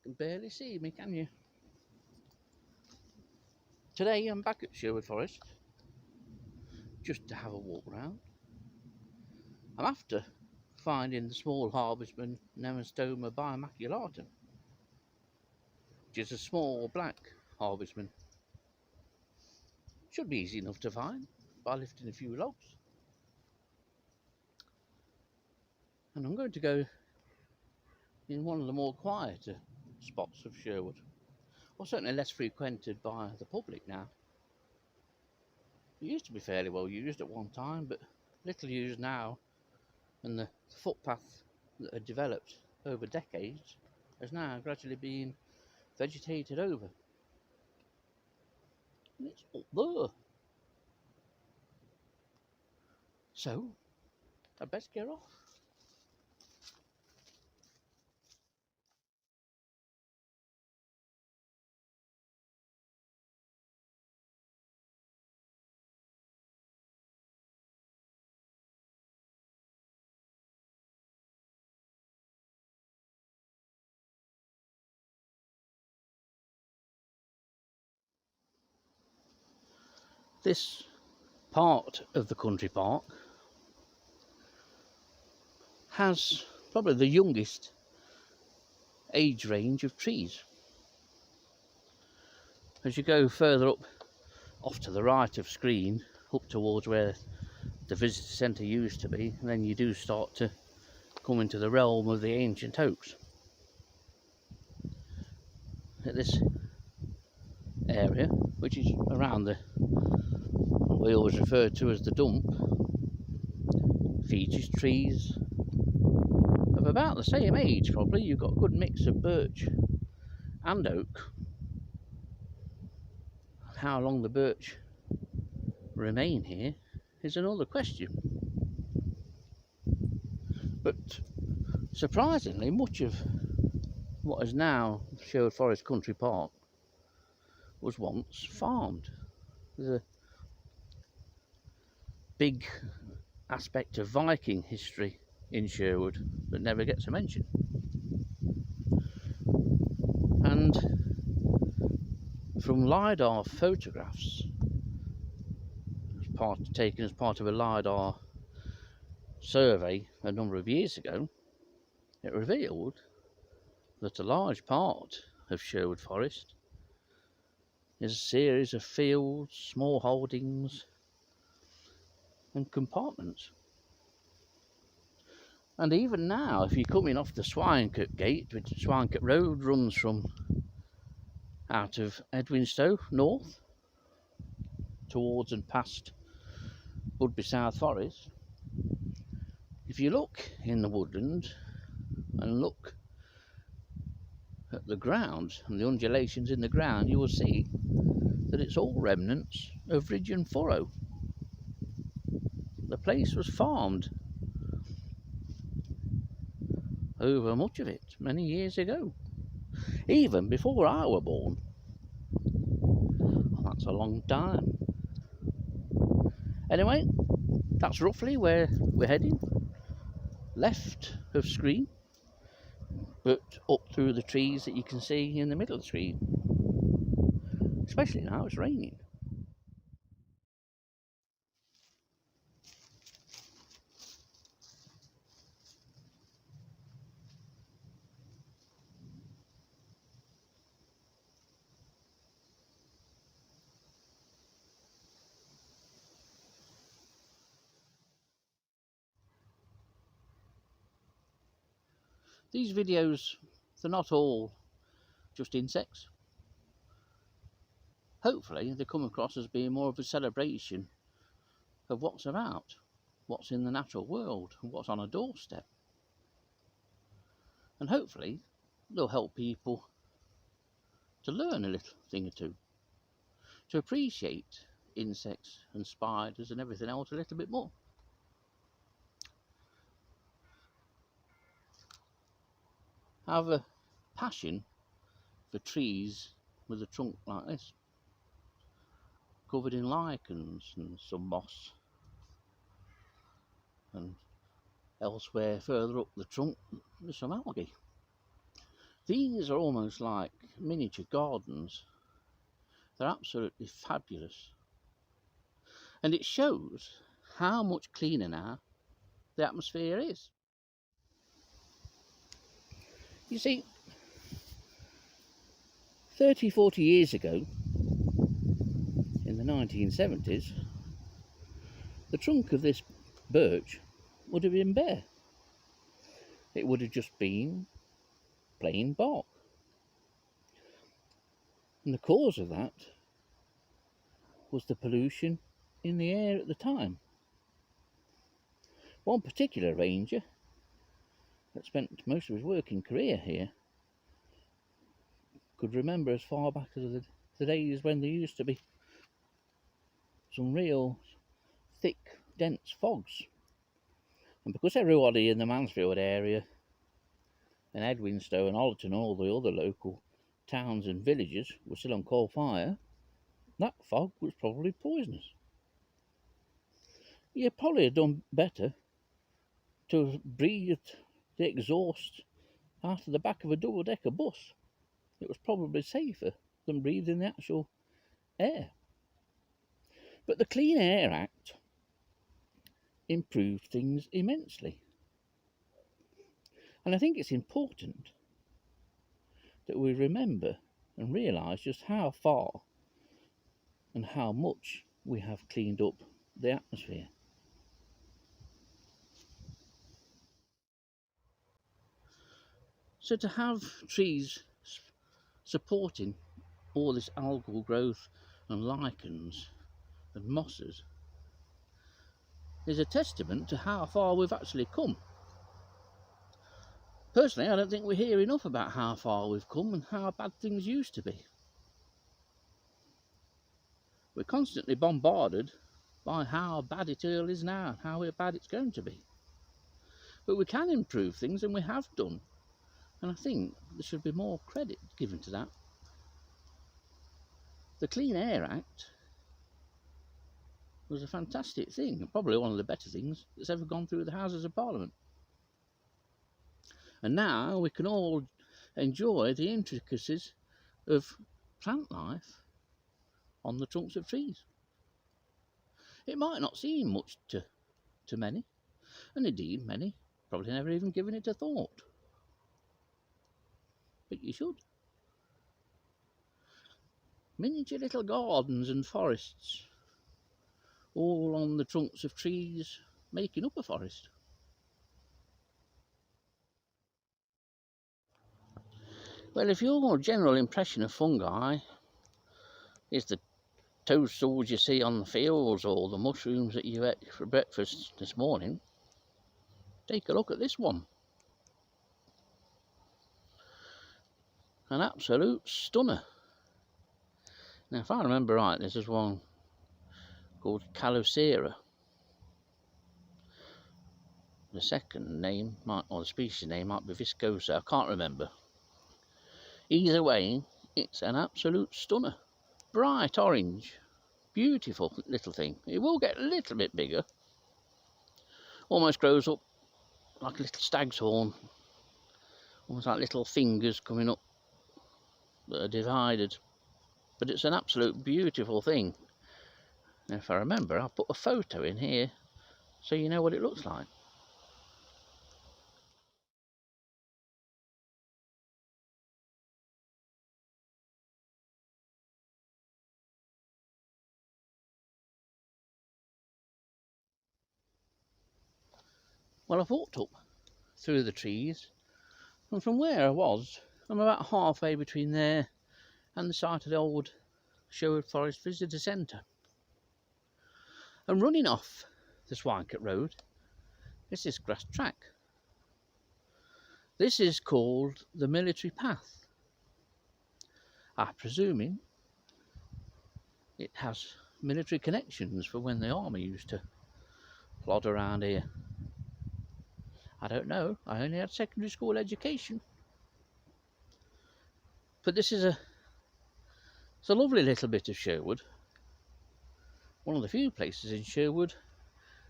can barely see me, can you? Today I'm back at Sherwood Forest just to have a walk round. I'm after finding the small harvestman Nemastoma bimaculatum, which is a small black harvestman. Should be easy enough to find by lifting a few logs. And I'm going to go in one of the more quieter spots of Sherwood, or certainly less frequented by the public now. It used to be fairly well used at one time, but little used now, and the footpath that had developed over decades has now gradually been vegetated over. And it's up there. So, I'd best get off. This part of the country park has probably the youngest age range of trees. As you go further up, off to the right of screen, up towards where the visitor centre used to be, and then you do start to come into the realm of the ancient oaks. At this area, which is around what we always refer to as the dump, features trees of about the same age probably. You've got a good mix of birch and oak. How long the birch remain here is another question. But surprisingly, much of what is now Sherwood Forest Country Park was once farmed. There's a big aspect of Viking history in Sherwood that never gets a mention. And from LiDAR photographs taken as part of a LiDAR survey a number of years ago, it revealed that a large part of Sherwood Forest is a series of fields, small holdings and compartments. And even now, if you're coming off the Swinecote Gate, which Swinecote Road runs from out of Edwinstowe north towards and past Budby South Forest, if you look in the woodland and look at the ground and the undulations in the ground, you will see that it's all remnants of ridge and furrow. The place was farmed over much of it many years ago, even before I were born. Well, that's a long time. Anyway, that's roughly where we're heading. Left of screen, but up through the trees that you can see in the middle of the screen. Especially now it's raining. These videos, they're not all just insects. Hopefully they come across as being more of a celebration of what's about, what's in the natural world, and what's on a doorstep. And hopefully they'll help people to learn a little thing or two, to appreciate insects and spiders and everything else a little bit more. I have a passion for trees with a trunk like this, covered in lichens and some moss, and elsewhere further up the trunk there's some algae. These are almost like miniature gardens. They're absolutely fabulous. And it shows how much cleaner now the atmosphere is. You see, 30, 40 years ago, in the 1970s, the trunk of this birch would have been bare. It would have just been plain bark. And the cause of that was the pollution in the air at the time. One particular ranger that spent most of his working career here could remember as far back as the days when there used to be some real thick, dense fogs. And because everybody in the Mansfield area and Edwinstowe and Ollerton and all the other local towns and villages were still on coal fire, that fog was probably poisonous. You'd probably have done better to have breathed the exhaust out of the back of a double-decker bus. It was probably safer than breathing the actual air. But the Clean Air Act improved things immensely. And I think it's important that we remember and realise just how far and how much we have cleaned up the atmosphere. So to have trees supporting all this algal growth and lichens and mosses is a testament to how far we've actually come. Personally, I don't think we hear enough about how far we've come and how bad things used to be. We're constantly bombarded by how bad it all is now and how bad it's going to be. But we can improve things, and we have done. And I think there should be more credit given to that. The Clean Air Act was a fantastic thing, and probably one of the better things that's ever gone through the Houses of Parliament. And now we can all enjoy the intricacies of plant life on the trunks of trees. It might not seem much to many, and indeed many probably never even given it a thought. But you should. Miniature little gardens and forests, all on the trunks of trees, making up a forest. Well, if your general impression of fungi is the toadstools you see on the fields or the mushrooms that you ate for breakfast this morning, take a look at this one. An absolute stunner. Now, if I remember right, this is one called Calocera. The second name, or the species name, might be Viscosa. I can't remember. Either way, it's an absolute stunner. Bright orange, beautiful little thing. It will get a little bit bigger. Almost grows up like a little stag's horn. Almost like little fingers coming up that are divided. But it's an absolute beautiful thing. And if I remember, I'll put a photo in here so you know what it looks like. Well, I've walked up through the trees, and from where I was, I'm about halfway between there and the site of the old Sherwood Forest Visitor Centre. And running off the Swinecote Road is this grass track. This is called the Military Path. I'm presuming it has military connections for when the army used to plod around here. I don't know, I only had secondary school education. But this is it's a lovely little bit of Sherwood. One of the few places in Sherwood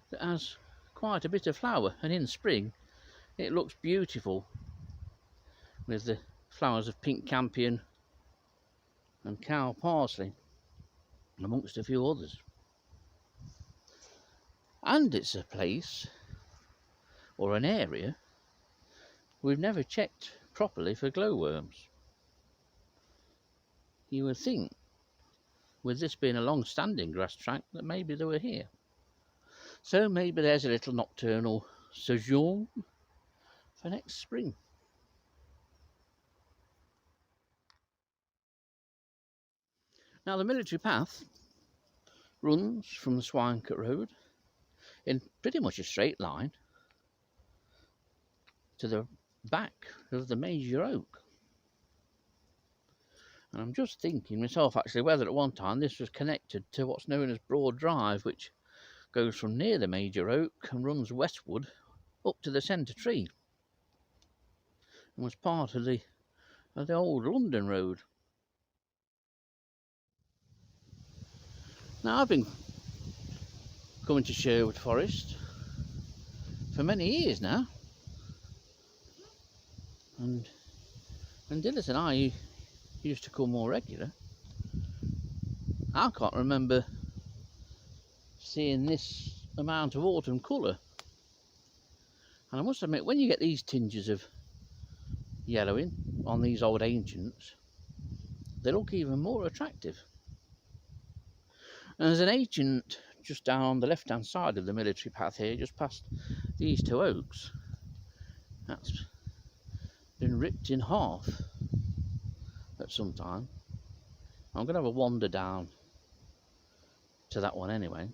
that has quite a bit of flower, and in spring it looks beautiful with the flowers of pink campion and cow parsley, amongst a few others. And it's a place, or an area, we've never checked properly for glowworms. You would think, with this being a long-standing grass tract, that maybe they were here. So maybe there's a little nocturnal sojourn for next spring. Now the military path runs from the Swinecote Road in pretty much a straight line to the back of the major oak. And I'm just thinking myself actually whether at one time this was connected to what's known as Broad Drive, which goes from near the major oak and runs westward up to the centre tree, and was part of the old London road. Now I've been coming to Sherwood Forest for many years now, and Dillis and I used to come more regular. I can't remember seeing this amount of autumn colour, and I must admit, when you get these tinges of yellowing on these old ancients, they look even more attractive. And there's an ancient just down on the left hand side of the military path here, just past these two oaks, that's been ripped in half at some time. I'm going to have a wander down to that one anyway.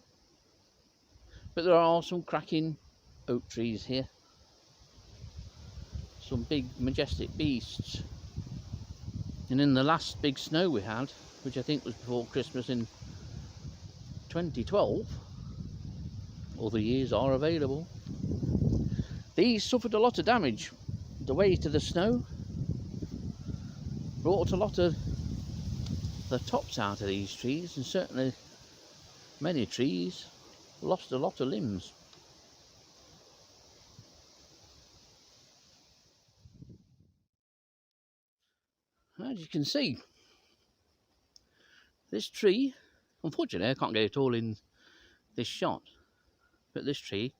But there are some cracking oak trees here, some big majestic beasts. And in the last big snow we had, which I think was before Christmas in 2012, other years are available, these suffered a lot of damage. The weight of the snow brought a lot of the tops out of these trees, and certainly many trees lost a lot of limbs. As you can see, this tree, unfortunately I can't get it all in this shot, but this tree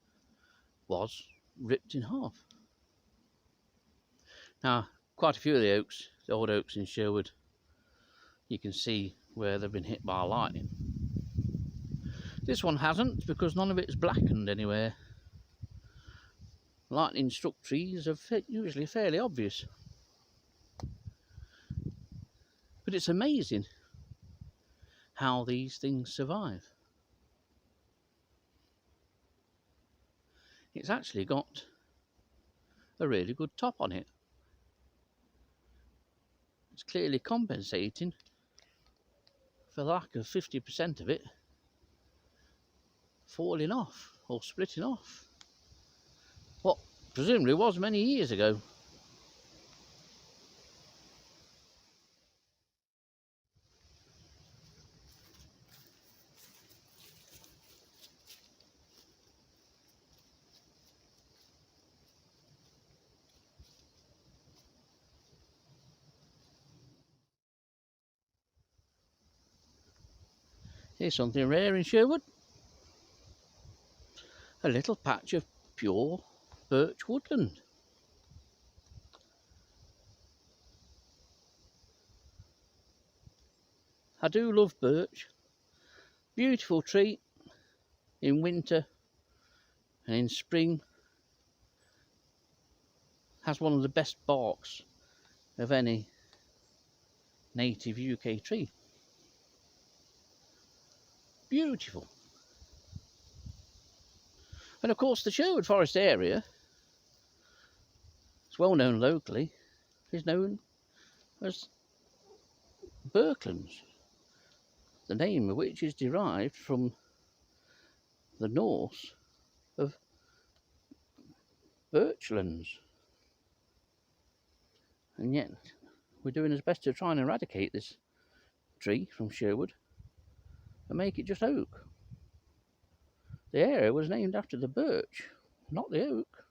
was ripped in half. Now quite a few of the oaks, the old oaks in Sherwood, you can see where they've been hit by lightning. This one hasn't, because none of it's blackened anywhere. Lightning struck trees are usually fairly obvious. But it's amazing how these things survive. It's actually got a really good top on it. It's clearly compensating for the lack of 50% of it falling off or splitting off, what presumably was many years ago. Here's something rare in Sherwood. A little patch of pure birch woodland. I do love birch. Beautiful tree in winter, and in spring has one of the best barks of any native UK tree. Beautiful. And of course the Sherwood Forest area, it's well known locally, is known as Birklands, the name of which is derived from the Norse of birchlands. And yet we're doing our best to try and eradicate this tree from Sherwood and make it just oak. The area was named after the birch, not the oak.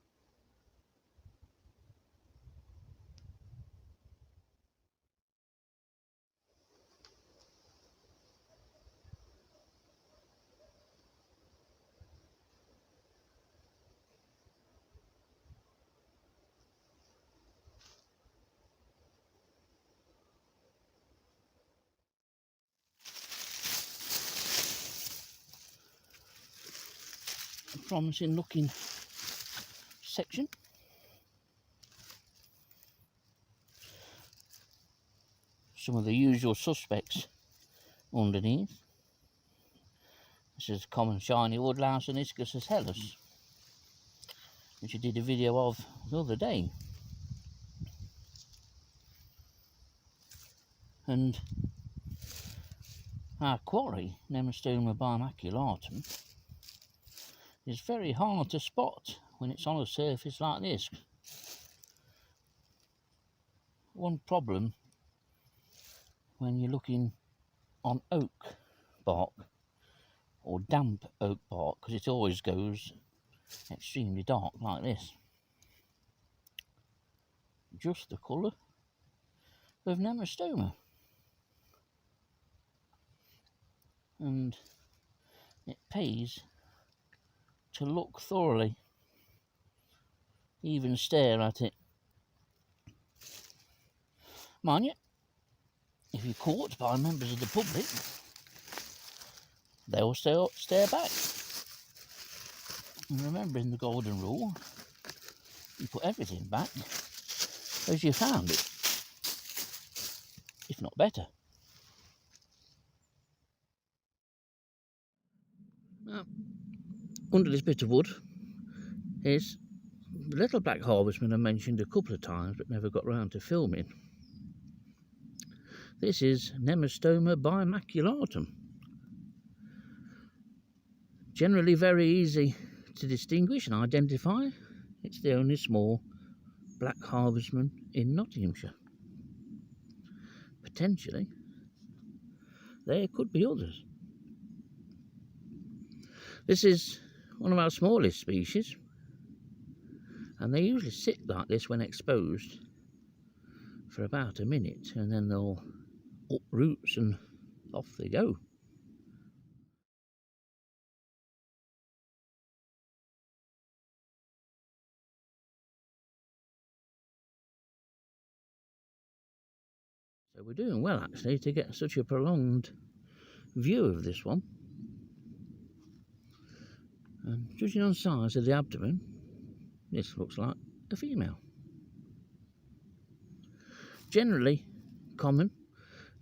promising looking section. Some of the usual suspects underneath. This is common shiny woodlouse and Iscus hellus, which I did a video of the other day. And our quarry, Nemastoma bimaculatum, is very hard to spot when it's on a surface like this. One problem when you're looking on oak bark or damp oak bark, because it always goes extremely dark like this. Just the colour of Nemastoma. And it pays to look thoroughly, even stare at it. Mind you, if you're caught by members of the public, they'll stare back. And remembering the golden rule, you put everything back as you found it, if not better. Now, under this bit of wood is the little black harvestman I mentioned a couple of times but never got round to filming. This is Nemastoma bimaculatum. Generally very easy to distinguish and identify. It's the only small black harvestman in Nottinghamshire. Potentially, there could be others. This is one of our smallest species, and they usually sit like this when exposed for about a minute, and then they'll up roots and off they go. So we're doing well actually to get such a prolonged view of this one. And judging on size of the abdomen, this looks like a female. Generally common,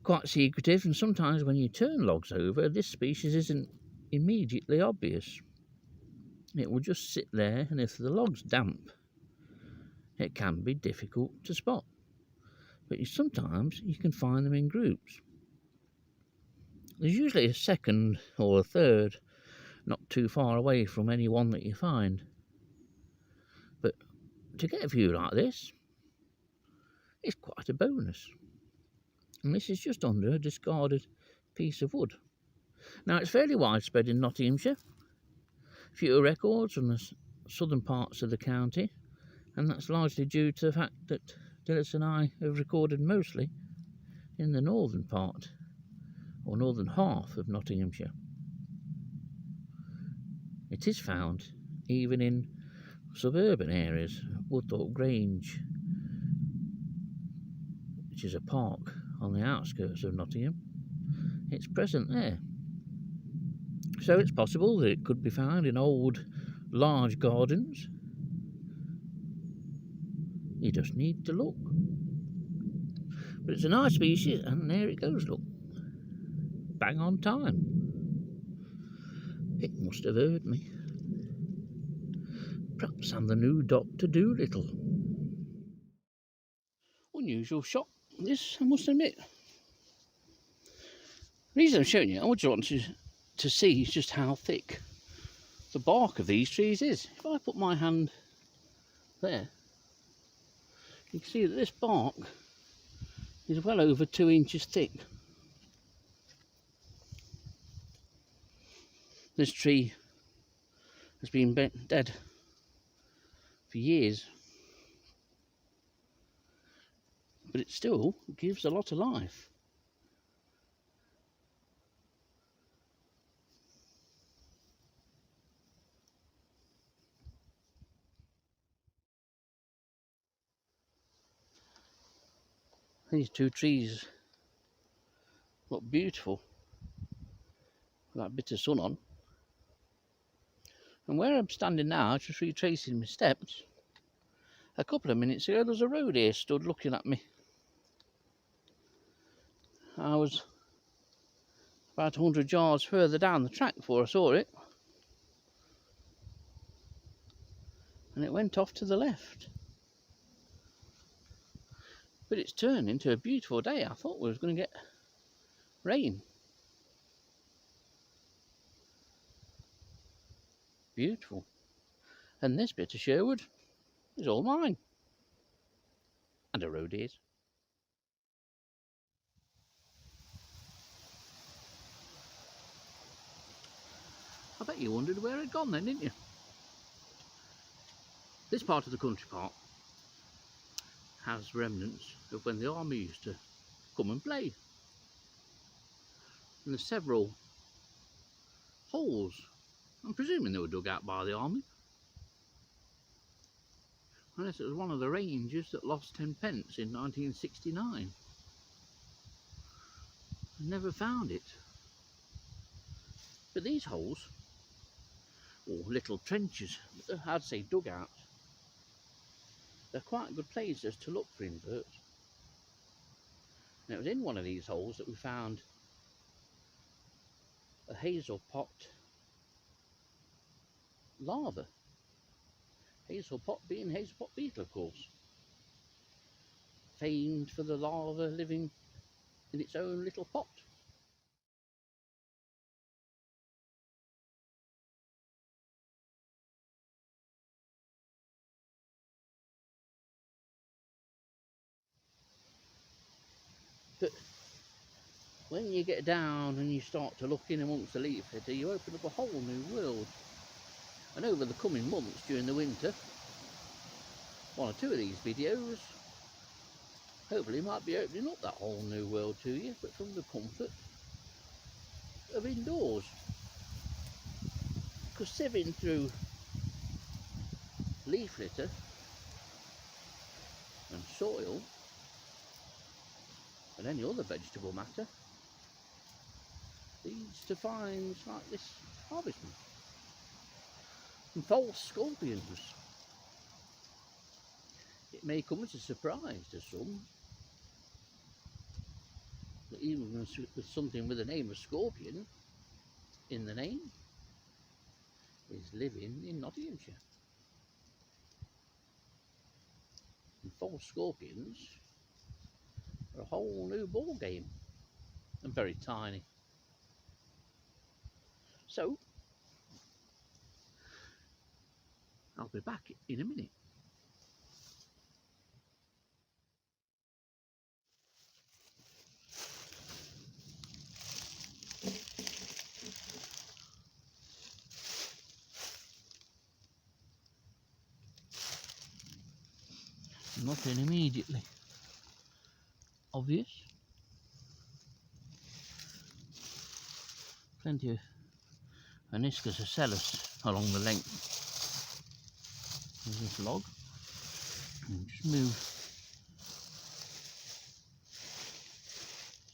quite secretive, and sometimes when you turn logs over, this species isn't immediately obvious. It will just sit there, and if the log's damp, it can be difficult to spot. But sometimes you can find them in groups. There's usually a second or a third not too far away from any one that you find. But to get a view like this is quite a bonus. And this is just under a discarded piece of wood. Now, it's fairly widespread in Nottinghamshire. Fewer records from the southern parts of the county, and that's largely due to the fact that Dennis and I have recorded mostly in the northern part, or northern half of Nottinghamshire. It is found even in suburban areas. Woodthorpe Grange, which is a park on the outskirts of Nottingham, it's present there. So it's possible that it could be found in old large gardens. You just need to look. But it's a nice species, and there it goes, look. Bang on time. It must have heard me. Perhaps I'm the new Dr. Dolittle. Unusual shot, this, I must admit. The reason I'm showing you, I just want to see just how thick the bark of these trees is. If I put my hand there, you can see that this bark is well over 2 inches thick. This tree has been dead for years, but it still gives a lot of life. These two trees look beautiful with that bit of sun on. And where I'm standing now, just retracing my steps, a couple of minutes ago there's a road here stood looking at me. I was about 100 yards further down the track before I saw it, and it went off to the left. But it's turned into a beautiful day. I thought we was going to get rain. Beautiful. And this bit of Sherwood is all mine. And a road is. I bet you wondered where I'd gone then, didn't you? This part of the country park has remnants of when the army used to come and play. And there's several holes. I'm presuming they were dug out by the army. Unless it was one of the rangers that lost 10 pence in 1969. I never found it. But these holes, or little trenches, I'd say dugouts, they're quite good places to look for inverts. And it was in one of these holes that we found a hazel pot larva. Hazel pot being hazel pot beetle, of course. Famed for the larva living in its own little pot. But when you get down and you start to look in amongst the leaf litter, you open up a whole new world. And over the coming months during the winter, one or two of these videos hopefully might be opening up that whole new world to you, but from the comfort of indoors. Because sieving through leaf litter and soil and any other vegetable matter leads to finds like this harvestman and false scorpions. It may come as a surprise to some that even with something with the name of scorpion in the name is living in Nottinghamshire. And false scorpions are a whole new ball game and very tiny. So I'll be back in a minute. Nothing immediately obvious. Plenty of Aniscus ocellus along the length of this log. And just move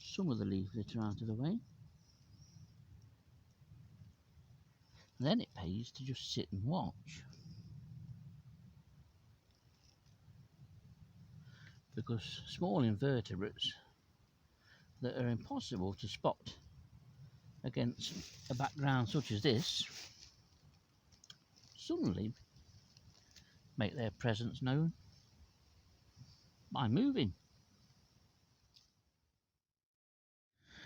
some of the leaf litter out of the way. And then it pays to just sit and watch. Because small invertebrates that are impossible to spot against a background such as this suddenly make their presence known by moving.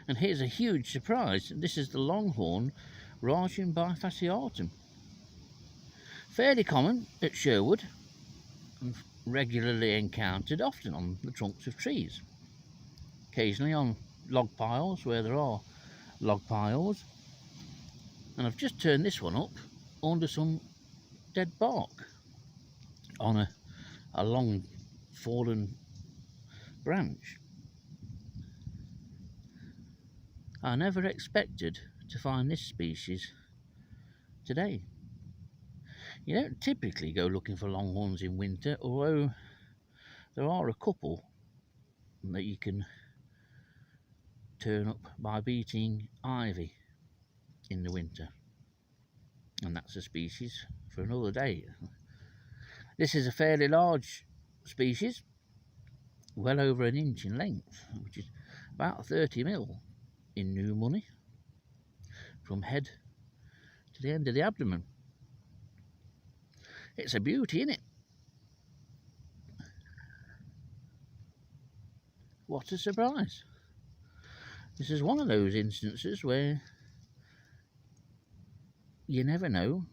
And here's a huge surprise. This is the longhorn Rajum bifasciatum. Fairly common at Sherwood and regularly encountered often on the trunks of trees. Occasionally on log piles where there are log piles. And I've just turned this one up under some dead bark on a long fallen branch. I never expected to find this species today. You don't typically go looking for longhorns in winter, although there are a couple that you can turn up by beating ivy in the winter. and that's a species for another day. This is a fairly large species, well over an inch in length, which is about 30 mm in new money, from head to the end of the abdomen. It's a beauty, isn't it? What a surprise. This is one of those instances where you never know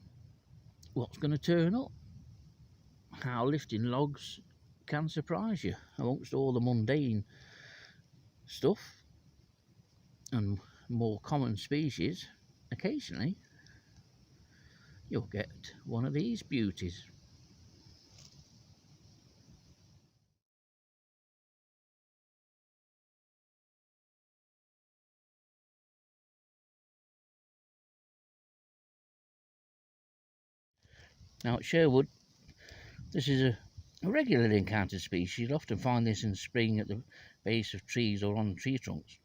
what's going to turn up. How lifting logs can surprise you amongst all the mundane stuff and more common species. Occasionally you'll get one of these beauties. Now at Sherwood, this is a regularly encountered species. You'll often find this in spring at the base of trees or on tree trunks.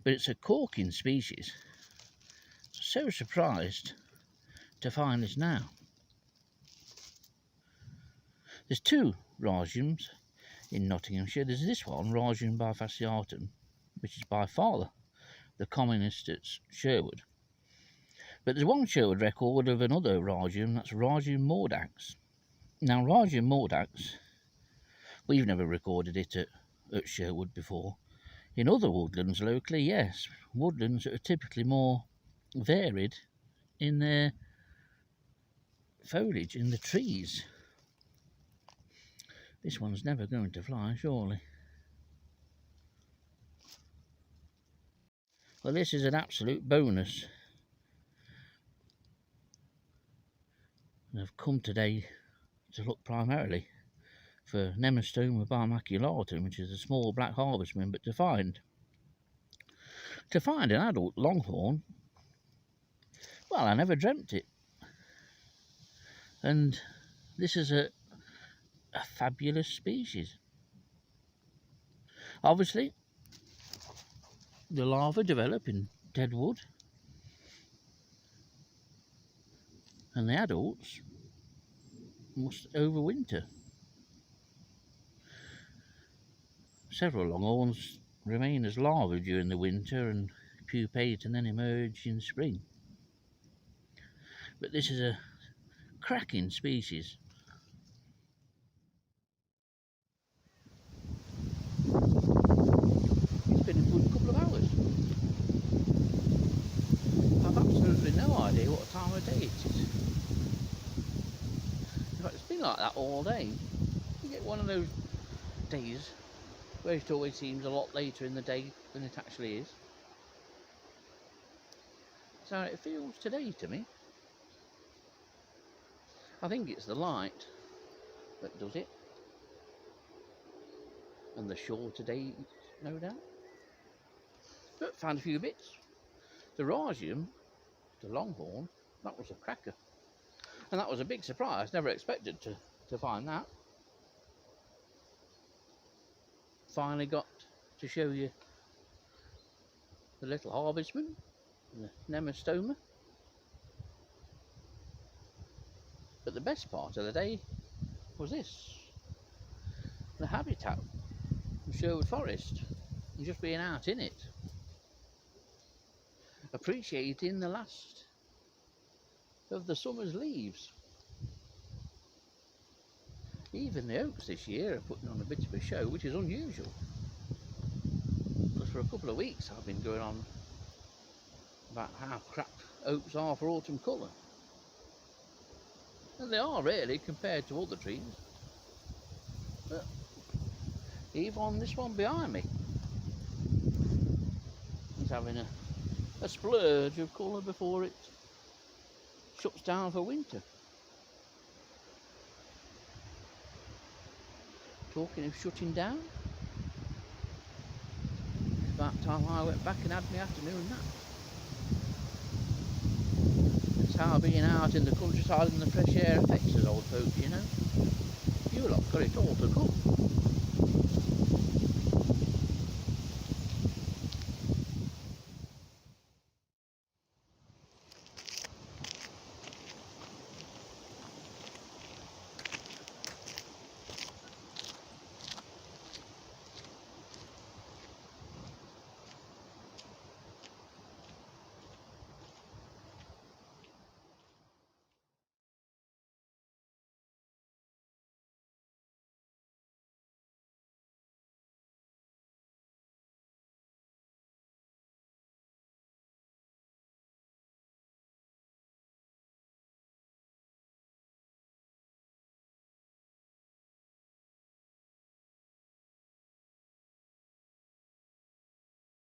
But it's a corking species. So surprised to find this now. There's two Rhagiums in Nottinghamshire. There's this one, Rhagium bifasciatum, which is by far the commonest at Sherwood. But there's one Sherwood record of another Rhagium, that's Rhagium mordax. Now Rhagium mordax, we've never recorded it at Sherwood before. In other woodlands locally, yes, woodlands that are typically more varied in their foliage in the trees. This one's never going to fly, surely. Well, this is an absolute bonus. And I've come today to look primarily for Nemastoma bimaculatum, which is a small black harvestman, but to find an adult longhorn, well, I never dreamt it. And this is a fabulous species. Obviously, the larvae develop in dead wood, and the adults must overwinter. Several longhorns remain as larvae during the winter and pupate and then emerge in spring. But this is a cracking species. It's been a good couple of hours. I've absolutely no idea what time of day it is. In fact, it's been like that all day. You get one of those days where it always seems a lot later in the day than it actually is. So it feels today to me. I think it's the light that does it, and the shorter day, no doubt. But found a few bits. The Rhagium, the longhorn, that was a cracker, and that was a big surprise. Never expected to find that. Finally got to show you the little harvestman, the Nemastoma. But the best part of the day was this, the habitat of Sherwood Forest, and just being out in it, appreciating the last of the summer's leaves. Even the oaks this year are putting on a bit of a show, which is unusual, because for a couple of weeks I've been going on about how crap oaks are for autumn colour. And they are really, compared to other trees. But even on this one behind me, it's having a splurge of colour before it shuts down for winter. Talking of shutting down, it's about time I went back and had my afternoon nap. It's how being out in the countryside and the fresh air affects us old folks, you know. You lot got it all to come.